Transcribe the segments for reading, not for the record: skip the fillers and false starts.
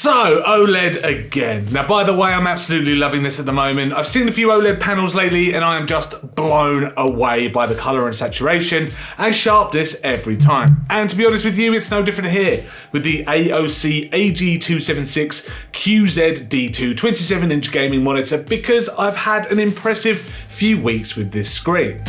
So, OLED again. Now, by the way, I'm absolutely loving this at the moment. I've seen a few OLED panels lately and I am just blown away by the color and saturation and sharpness every time. And to be honest with you, it's no different here with the AOC AG276QZD2 27-inch gaming monitor because I've had an impressive few weeks with this screen.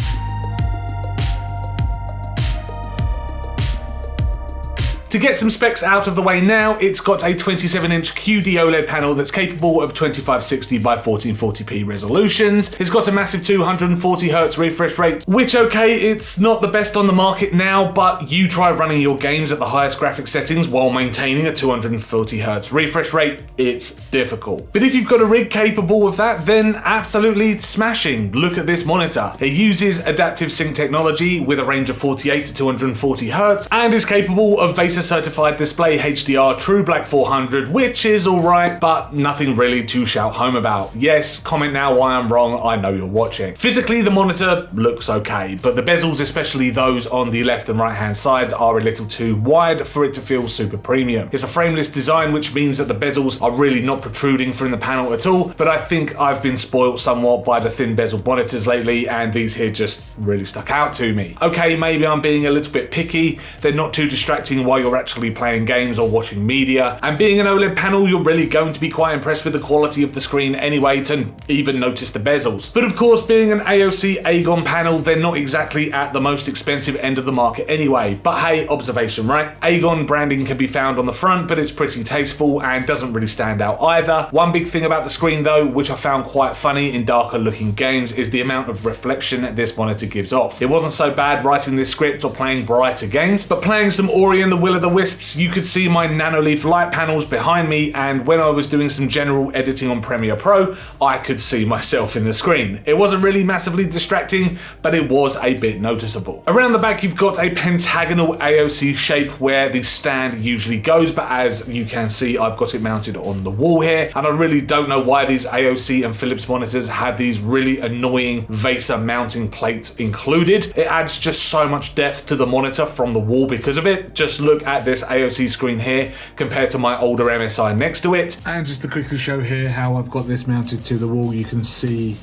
To get some specs out of the way now, it's got a 27-inch QD-OLED panel that's capable of 2560 by 1440p resolutions. It's got a massive 240Hz refresh rate, which, okay, it's not the best on the market now, but you try running your games at the highest graphics settings while maintaining a 240Hz refresh rate, it's difficult. But if you've got a rig capable of that, then absolutely smashing. Look at this monitor. It uses adaptive sync technology with a range of 48 to 240Hz and is capable of certified display HDR True Black 400, which is alright, but nothing really to shout home about. Yes, comment now why I'm wrong, I know you're watching. Physically, the monitor looks okay, but the bezels, especially those on the left and right hand sides, are a little too wide for it to feel super premium. It's a frameless design, which means that the bezels are really not protruding from the panel at all, but I think I've been spoiled somewhat by the thin bezel monitors lately, and these here just really stuck out to me. Okay, maybe I'm being a little bit picky, they're not too distracting while you're actually playing games or watching media, and being an OLED panel, you're really going to be quite impressed with the quality of the screen anyway to even notice the bezels. But of course, being an AOC AGON panel, they're not exactly at the most expensive end of the market anyway, but hey, observation, right? AGON branding can be found on the front, but it's pretty tasteful and doesn't really stand out either. One big thing about the screen though, which I found quite funny in darker looking games, is the amount of reflection this monitor gives off. It wasn't so bad writing this script or playing brighter games, but playing some Ori and the Will of the Wisps, you could see my Nanoleaf light panels behind me, and when I was doing some general editing on Premiere Pro, I could see myself in the screen. It wasn't really massively distracting, but it was a bit noticeable. Around the back, you've got a pentagonal AOC shape where the stand usually goes, but as you can see, I've got it mounted on the wall here, and I really don't know why these AOC and Philips monitors have these really annoying VESA mounting plates included. It adds just so much depth to the monitor from the wall because of it. Just look at this AOC screen here compared to my older MSI next to it. And just to quickly show here how I've got this mounted to the wall, you can see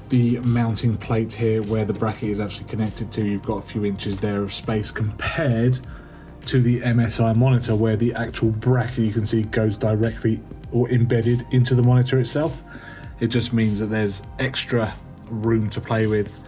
the mounting plate here where the bracket is actually connected to. You've got a few inches there of space compared to the MSI monitor where the actual bracket, you can see, goes directly or embedded into the monitor itself. It just means that there's extra room to play with,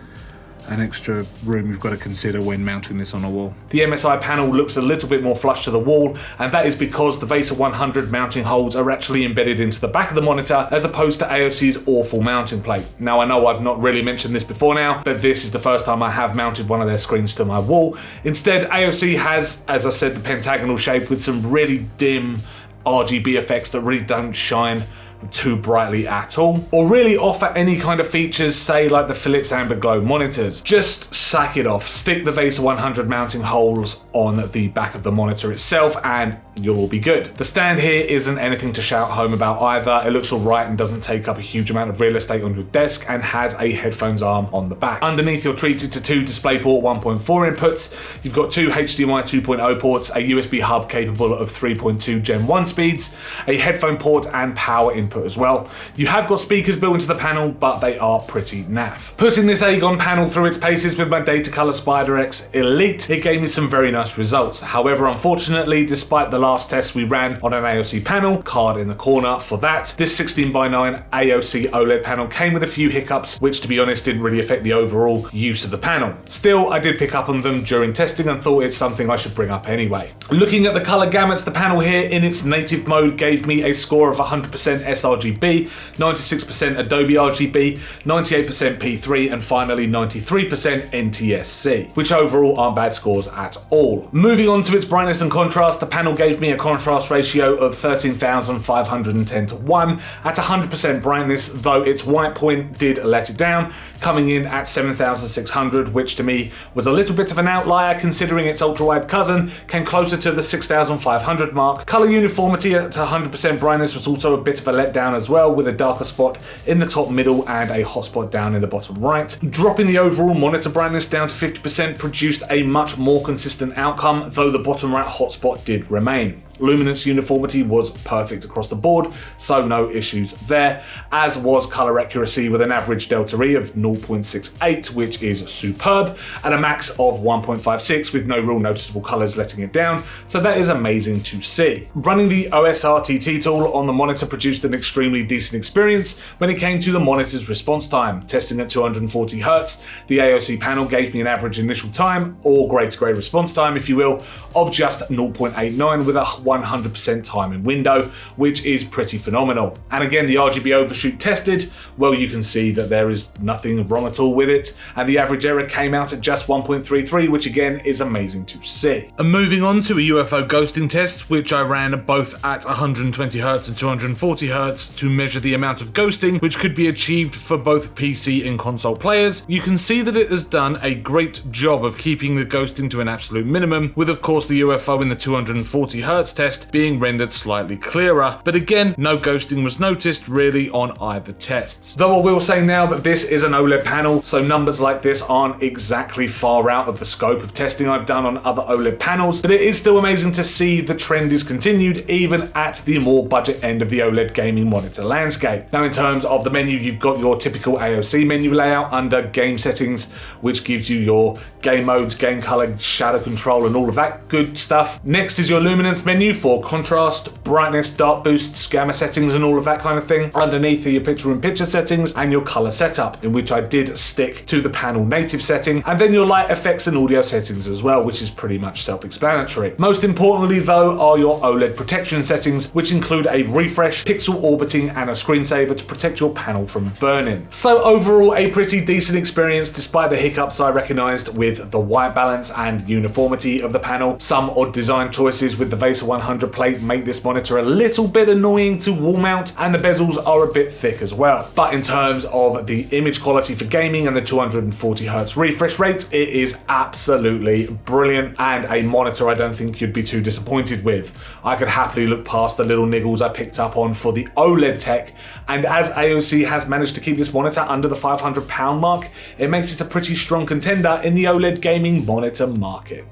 an extra room you've got to consider when mounting this on a wall. The MSI panel looks a little bit more flush to the wall, and that is because the VESA 100 mounting holes are actually embedded into the back of the monitor as opposed to AOC's awful mounting plate. Now, I know I've not really mentioned this before now, but this is the first time I have mounted one of their screens to my wall. Instead, AOC has, as I said, the pentagonal shape with some really dim RGB effects that really don't shine too brightly at all, or really offer any kind of features, say like the Philips Amber Glow monitors. Just sack it off, stick the VESA 100 mounting holes on the back of the monitor itself and you'll all be good. The stand here isn't anything to shout home about either. It looks alright and doesn't take up a huge amount of real estate on your desk and has a headphones arm on the back. Underneath, you're treated to two DisplayPort 1.4 inputs. You've got two HDMI 2.0 ports, a USB hub capable of 3.2 Gen 1 speeds, a headphone port and power input as well. You have got speakers built into the panel, but they are pretty naff. Putting this AGON panel through its paces with my Datacolor Spider-X Elite, it gave me some very nice results. However, unfortunately, despite the last test we ran on an AOC panel, card in the corner for that, this 16:9 AOC OLED panel came with a few hiccups, which to be honest didn't really affect the overall use of the panel. Still, I did pick up on them during testing and thought it's something I should bring up anyway. Looking at the color gamuts, the panel here in its native mode gave me a score of 100% sRGB, 96% Adobe RGB, 98% P3, and finally 93% NTSC, which overall aren't bad scores at all. Moving on to its brightness and contrast, the panel gave me a contrast ratio of 13,510 to 1 at 100% brightness, though its white point did let it down, coming in at 7,600, which to me was a little bit of an outlier considering its ultra-wide cousin came closer to the 6,500 mark. Color uniformity at 100% brightness was also a bit of a letdown down as well, with a darker spot in the top middle and a hot spot down in the bottom right. Dropping the overall monitor brightness down to 50% produced a much more consistent outcome, though the bottom right hotspot did remain. Luminance uniformity was perfect across the board, so no issues there, as was color accuracy with an average delta E of 0.68, which is superb, and a max of 1.56 with no real noticeable colors letting it down, so that is amazing to see. Running the OSRTT tool on the monitor produced an extremely decent experience when it came to the monitor's response time. Testing at 240Hz, the AOC panel gave me an average initial time, or grade to grade response time if you will, of just 0.89 with a 100% timing window, which is pretty phenomenal. And again, the RGB overshoot tested, well, you can see that there is nothing wrong at all with it, and the average error came out at just 1.33, which again is amazing to see. And moving on to a UFO ghosting test, which I ran both at 120Hz and 240Hz to measure the amount of ghosting which could be achieved for both PC and console players. You can see that it has done a great job of keeping the ghosting to an absolute minimum, with of course the UFO in the 240Hz test being rendered slightly clearer, but again, no ghosting was noticed really on either tests. Though I will say now that this is an OLED panel, so numbers like this aren't exactly far out of the scope of testing I've done on other OLED panels, but it is still amazing to see the trend is continued even at the more budget end of the OLED gaming monitor landscape. Now in terms of the menu, you've got your typical AOC menu layout under game settings, which gives you your game modes, game color, shadow control, and all of that good stuff. Next is your luminance menu for contrast, brightness, dark boost, gamma settings, and all of that kind of thing. Underneath are your picture-in-picture settings and your color setup, in which I did stick to the panel native setting, and then your light effects and audio settings as well, which is pretty much self-explanatory. Most importantly though are your OLED protection settings, which include a refresh, pixel orbiting, and a screensaver to protect your panel from burning. So overall, a pretty decent experience despite the hiccups I recognized with the white balance and uniformity of the panel. Some odd design choices with the VESA 100 plate make this monitor a little bit annoying to wall mount, and the bezels are a bit thick as well. But in terms of the image quality for gaming and the 240Hz refresh rate, it is absolutely brilliant, and a monitor I don't think you'd be too disappointed with. I could happily look past the little niggles I picked up on for the OLED tech, and as AOC has managed to keep this monitor under the £500 mark, it makes it a pretty strong contender in the OLED gaming monitor market.